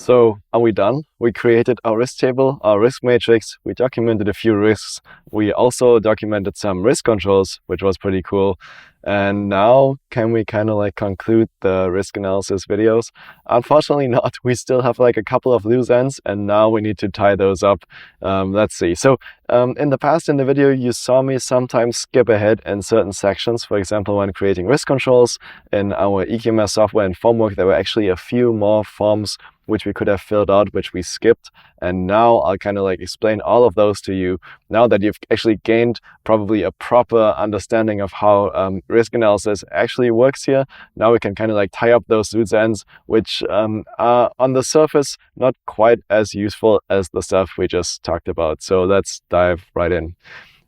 So are we done? We created our risk table, our risk matrix. We documented a few risks. We also documented some risk controls, which was pretty cool. And now can we kind of like conclude the risk analysis videos? Unfortunately not. We still have like a couple of loose ends and now we need to tie those up. Let's see. So in the past in the video, you saw me sometimes skip ahead in certain sections. For example, when creating risk controls in our eQMS software and Formwork, there were actually a few more forms which we could have filled out, which we skipped. And now I'll kind of like explain all of those to you now that you've actually gained probably a proper understanding of how risk analysis actually works here. Now we can kind of like tie up those loose ends, which are on the surface not quite as useful as the stuff we just talked about. So let's dive right in.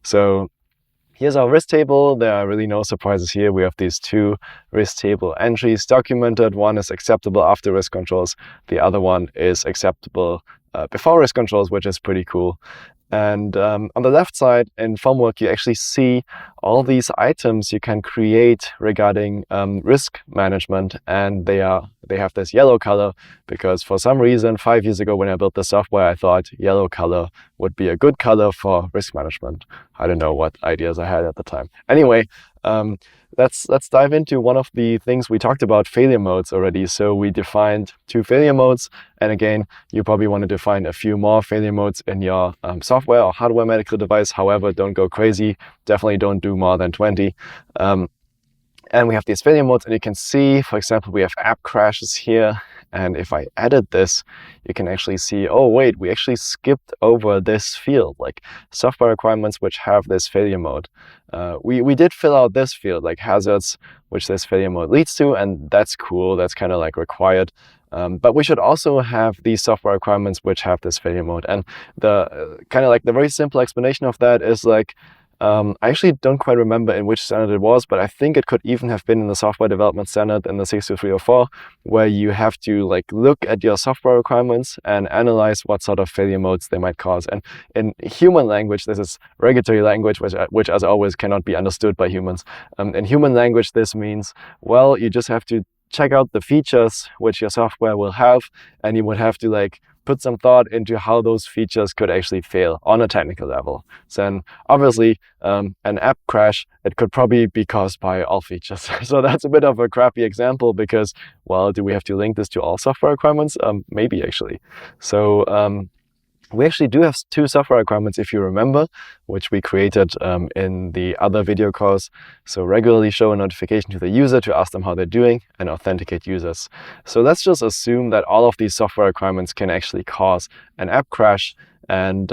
So here's our risk table. There are really no surprises here. We have these two risk table entries documented. One is acceptable after risk controls. The other one is acceptable before risk controls, which is pretty cool. And on the left side in Formwork, you actually see all these items you can create regarding risk management. And they have this yellow color because for some reason, 5 years ago when I built the software, I thought yellow color would be a good color for risk management. I don't know what ideas I had at the time. Anyway, let's dive into one of the things we talked about, failure modes already. So we defined 2 failure modes. And again, you probably want to define a few more failure modes in your software or hardware medical device. However, don't go crazy. Definitely don't do more than 20. And we have these failure modes, and you can see, for example, we have app crashes here. And if I edit this, you can actually see, oh wait, we actually skipped over this field, like software requirements which have this failure mode. We did fill out this field, like hazards, which this failure mode leads to, and that's cool. That's kind of like required. But we should also have these software requirements which have this failure mode. And the kind of like the very simple explanation of that is like, I actually don't quite remember in which standard it was, but I think it could even have been in the software development standard in the 62304, where you have to like look at your software requirements and analyze what sort of failure modes they might cause. And in human language, this is regulatory language, which as always cannot be understood by humans. In human language, this means, well, you just have to check out the features which your software will have, and you would have to like put some thought into how those features could actually fail on a technical level. So then obviously an app crash, it could probably be caused by all features. So that's a bit of a crappy example because, well, do we have to link this to all software requirements? Maybe actually. So we actually do have 2 software requirements, if you remember, which we created in the other video course. So regularly show a notification to the user to ask them how they're doing and authenticate users. So let's just assume that all of these software requirements can actually cause an app crash. And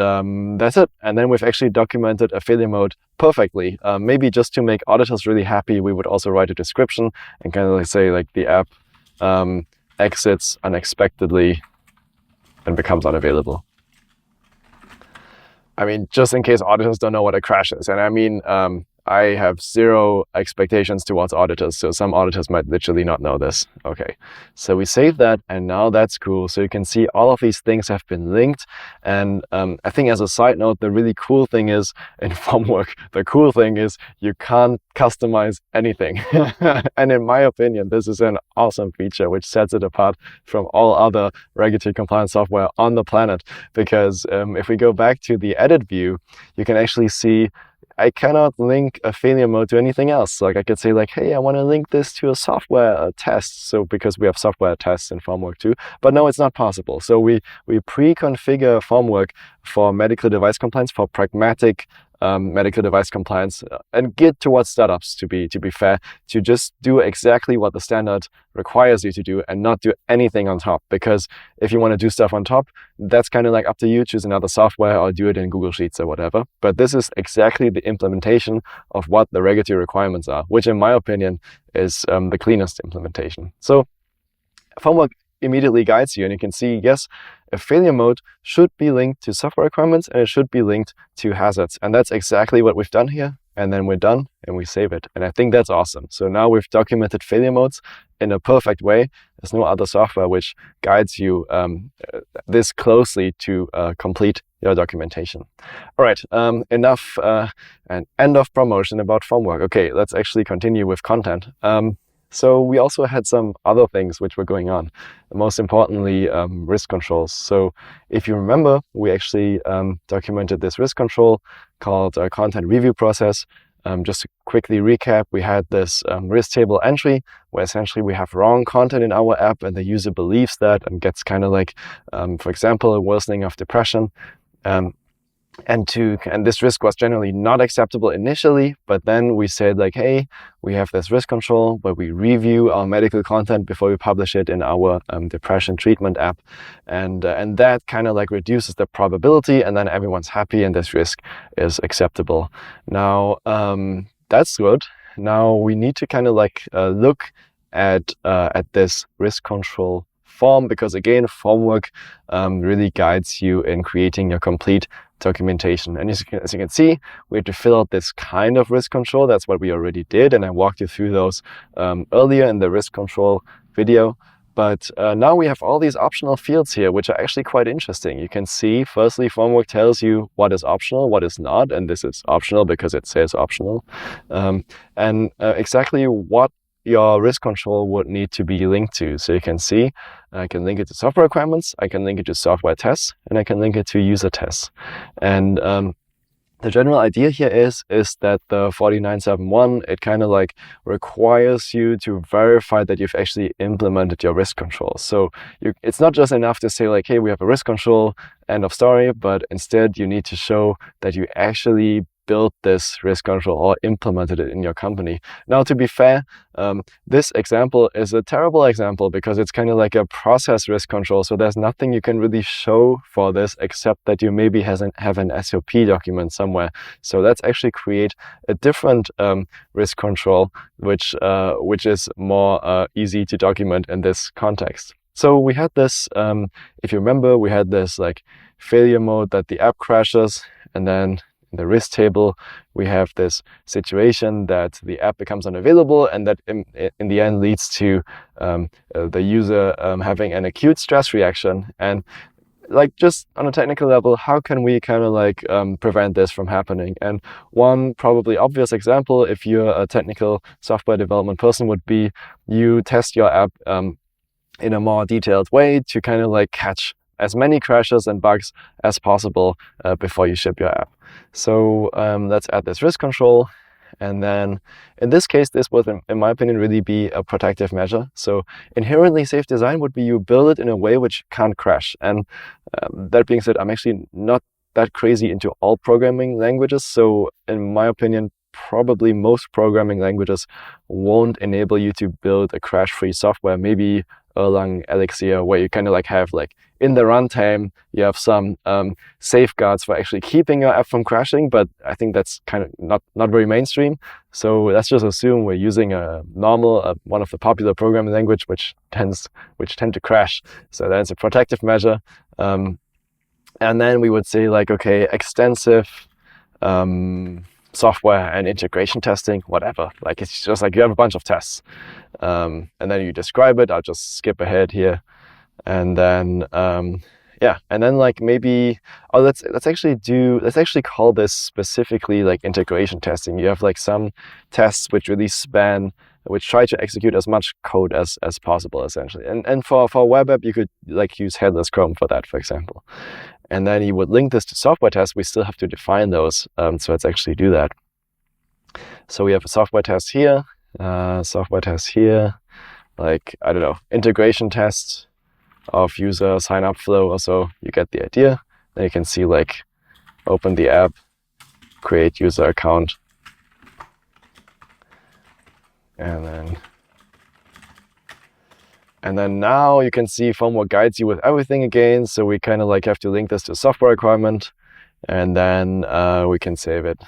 that's it. And then we've actually documented a failure mode perfectly. Maybe just to make auditors really happy, we would also write a description and kind of like say like the app exits unexpectedly and becomes unavailable. I mean, just in case auditors don't know what a crash is. And I mean, I have 0 expectations towards auditors. So some auditors might literally not know this. Okay, so we save that and now that's cool. So you can see all of these things have been linked. And I think as a side note, the really cool thing is in Formwork, the cool thing is you can't customize anything. And in my opinion, this is an awesome feature which sets it apart from all other regulatory compliance software on the planet. Because if we go back to the edit view, you can actually see I cannot link a failure mode to anything else. Like I could say like, hey, I want to link this to a software test. So because we have software tests in Formwork too, but no, it's not possible. So we pre-configure Formwork for medical device compliance, for pragmatic medical device compliance, and geared towards startups, to be fair, to just do exactly what the standard requires you to do and not do anything on top. Because if you want to do stuff on top, that's kind of like up to you. Choose another software or do it in Google Sheets or whatever. But this is exactly the implementation of what the regulatory requirements are, which in my opinion is the cleanest implementation. So Formwork immediately guides you and you can see, yes, a failure mode should be linked to software requirements and it should be linked to hazards. And that's exactly what we've done here. And then we're done and we save it. And I think that's awesome. So now we've documented failure modes in a perfect way. There's no other software which guides you this closely to complete your documentation. All right, enough and end of promotion about Formwork. Okay, let's actually continue with content. So we also had some other things which were going on. Most importantly, risk controls. So if you remember, we actually documented this risk control called content review process. Just to quickly recap, we had this risk table entry where essentially we have wrong content in our app and the user believes that and gets kind of like, for example, a worsening of depression. And this risk was generally not acceptable initially, but then we said like, hey, we have this risk control where we review our medical content before we publish it in our depression treatment app, and that kind of like reduces the probability, and then everyone's happy, and this risk is acceptable. Now that's good. Now we need to kind of like look at this risk control form, because again, Formwork really guides you in creating your complete documentation. And as you can see, we had to fill out this kind of risk control. That's what we already did, and I walked you through those earlier in the risk control video. But now we have all these optional fields here, which are actually quite interesting. You can see, firstly, Formwork tells you what is optional, what is not, and this is optional because it says optional, and exactly what your risk control would need to be linked to. So you can see I can link it to software requirements, I can link it to software tests, and I can link it to user tests. And the general idea here is that the 4971, it kind of like requires you to verify that you've actually implemented your risk control. So it's not just enough to say like, hey, we have a risk control, end of story, but instead you need to show that you actually built this risk control or implemented it in your company. Now, to be fair, this example is a terrible example because it's kind of like a process risk control. So there's nothing you can really show for this except that you maybe have an SOP document somewhere. So let's actually create a different risk control, which is more easy to document in this context. So we had this, if you remember, we had this like failure mode that the app crashes, and then in the risk table, we have this situation that the app becomes unavailable, and that in the end leads to the user having an acute stress reaction. And like, just on a technical level, how can we kind of like prevent this from happening? And one probably obvious example, if you're a technical software development person, would be you test your app in a more detailed way to kind of like catch as many crashes and bugs as possible before you ship your app. So let's add this risk control. And then in this case, this would, in my opinion, really be a protective measure. So inherently safe design would be you build it in a way which can't crash. And that being said, I'm actually not that crazy into all programming languages. So in my opinion, probably most programming languages won't enable you to build a crash-free software. Maybe Erlang, Elixir, where you kind of like have like in the runtime, you have some safeguards for actually keeping your app from crashing, but I think that's kind of not very mainstream. So let's just assume we're using a normal, one of the popular programming language, which tend to crash. So that's a protective measure. And then we would say like, okay, extensive software and integration testing, whatever. Like, it's just like you have a bunch of tests, and then you describe it. I'll just skip ahead here, and then and then like maybe let's actually call this specifically like integration testing. You have like some tests which really which try to execute as much code as possible, essentially. And for a web app, you could like use headless Chrome for that, for example. And then you would link this to software tests. We still have to define those. So let's actually do that. So we have a software test here, like, I don't know, integration test of user sign up flow or so. You get the idea. Then you can see like, open the app, create user account. And then now you can see Formwork guides you with everything again. So we kind of like have to link this to a software requirement, and then we can save it.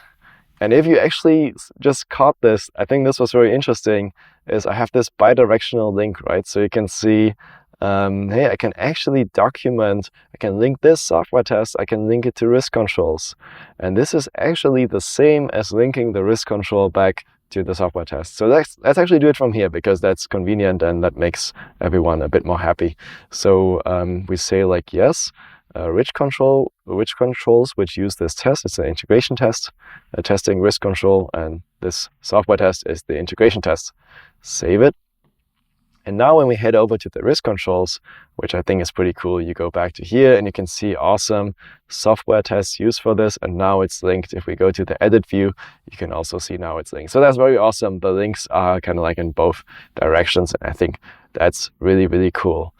And if you actually just caught this, I think this was very interesting, is I have this bidirectional link, right? So you can see, hey, I can actually document, I can link this software test, I can link it to risk controls. And this is actually the same as linking the risk control back to the software test. So let's actually do it from here, because that's convenient and that makes everyone a bit more happy. So we say like, yes, which controls which use this test. It's an integration test, testing risk control, and this software test is the integration test. Save it. And now when we head over to the risk controls, which I think is pretty cool, you go back to here and you can see awesome software tests used for this. And now it's linked. If we go to the edit view, you can also see now it's linked. So that's very awesome. The links are kind of like in both directions. And I think that's really, really cool.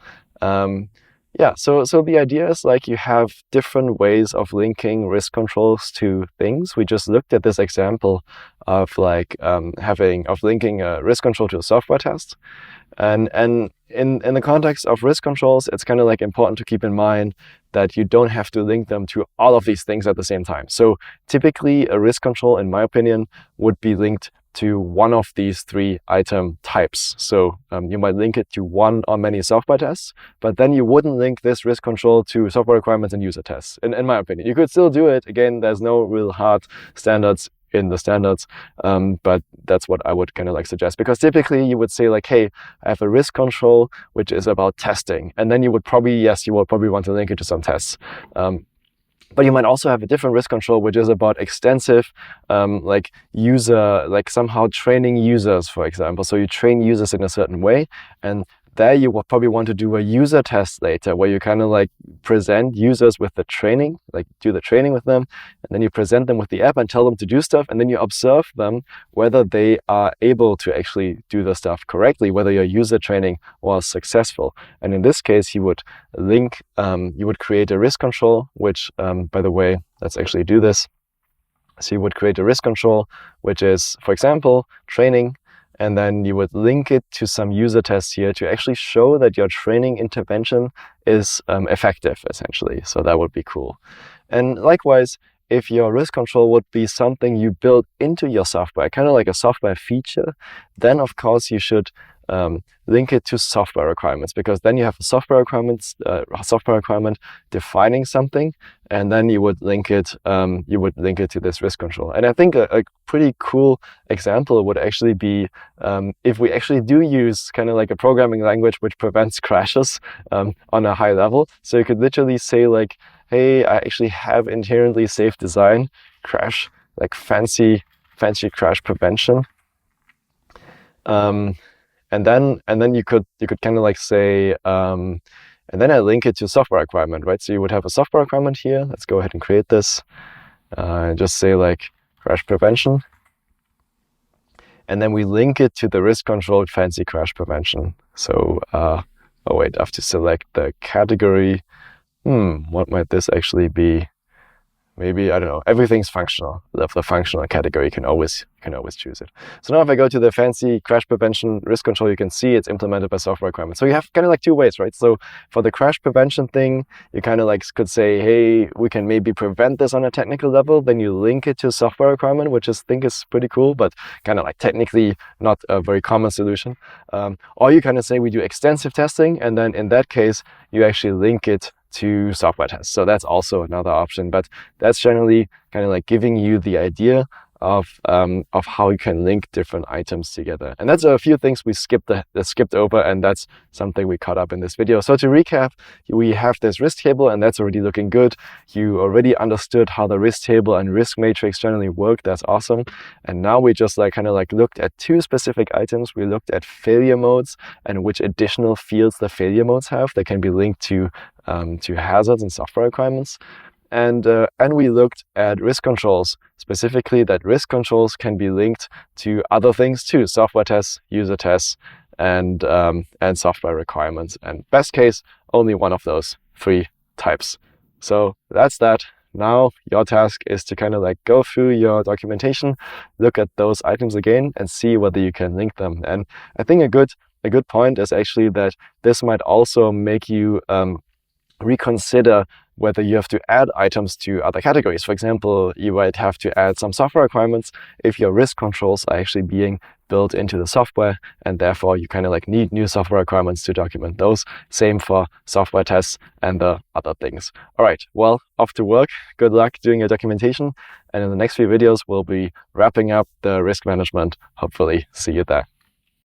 Yeah, so the idea is like you have different ways of linking risk controls to things. We just looked at this example of like linking a risk control to a software test. And in the context of risk controls, it's kind of like important to keep in mind that you don't have to link them to all of these things at the same time. So typically a risk control, in my opinion, would be linked to one of these 3 item types. So you might link it to one or many software tests, but then you wouldn't link this risk control to software requirements and user tests, in my opinion. You could still do it. Again, there's no real hard standards in the standards, but that's what I would kind of like suggest, because typically you would say like, hey, I have a risk control which is about testing, and then you would probably want to link it to some tests. But you might also have a different risk control which is about extensive like somehow training users, for example. So you train users in a certain way, and there you will probably want to do a user test later where you kind of like present users with the training, like do the training with them, and then you present them with the app and tell them to do stuff, and then you observe them whether they are able to actually do the stuff correctly, whether your user training was successful. And in this case, you would create a risk control, which, by the way, let's actually do this. So you would create a risk control, which is, for example, training, and then you would link it to some user tests here to actually show that your training intervention is effective, essentially. So that would be cool. And likewise, if your risk control would be something you build into your software, kind of like a software feature, then of course you should link it to software requirements, because then you have a software requirement defining something, and then you would link it to this risk control. And I think a pretty cool example would actually be if we actually do use kind of like a programming language which prevents crashes on a high level. So you could literally say like, hey, I actually have inherently safe design crash, like fancy crash prevention. And then you could kind of like say, and then I link it to software requirement, right? So you would have a software requirement here. Let's go ahead and create this. Just say like crash prevention. And then we link it to the risk controlled fancy crash prevention. So, oh wait, I have to select the category. What might this actually be? Maybe, I don't know, everything's functional. The functional category, you can always choose it. So now if I go to the fancy crash prevention risk control, you can see it's implemented by software requirements. So you have kind of like 2 ways, right? So for the crash prevention thing, you kind of like could say, hey, we can maybe prevent this on a technical level. Then you link it to software requirement, which I think is pretty cool, but kind of like technically not a very common solution. Or you kind of say we do extensive testing, and then in that case, you actually link it to software tests. So that's also another option, but that's generally kind of like giving you the idea of how you can link different items together. And that's a few things we skipped over, and that's something we caught up in this video. So to recap, we have this risk table, and that's already looking good. You already understood how the risk table and risk matrix generally work. That's awesome. And now we just looked at 2 specific items. We looked at failure modes and which additional fields the failure modes have that can be linked to hazards and software requirements. And we looked at risk controls, specifically that risk controls can be linked to other things too, software tests, user tests, and software requirements. And best case, only one of those 3 types. So that's that. Now your task is to kind of like go through your documentation, look at those items again, and see whether you can link them. And I think a good point is actually that this might also make you reconsider whether you have to add items to other categories. For example, you might have to add some software requirements if your risk controls are actually being built into the software, and therefore you kind of like need new software requirements to document those. Same for software tests and the other things. All right, well, off to work. Good luck doing your documentation. And in the next few videos, we'll be wrapping up the risk management. Hopefully, see you there.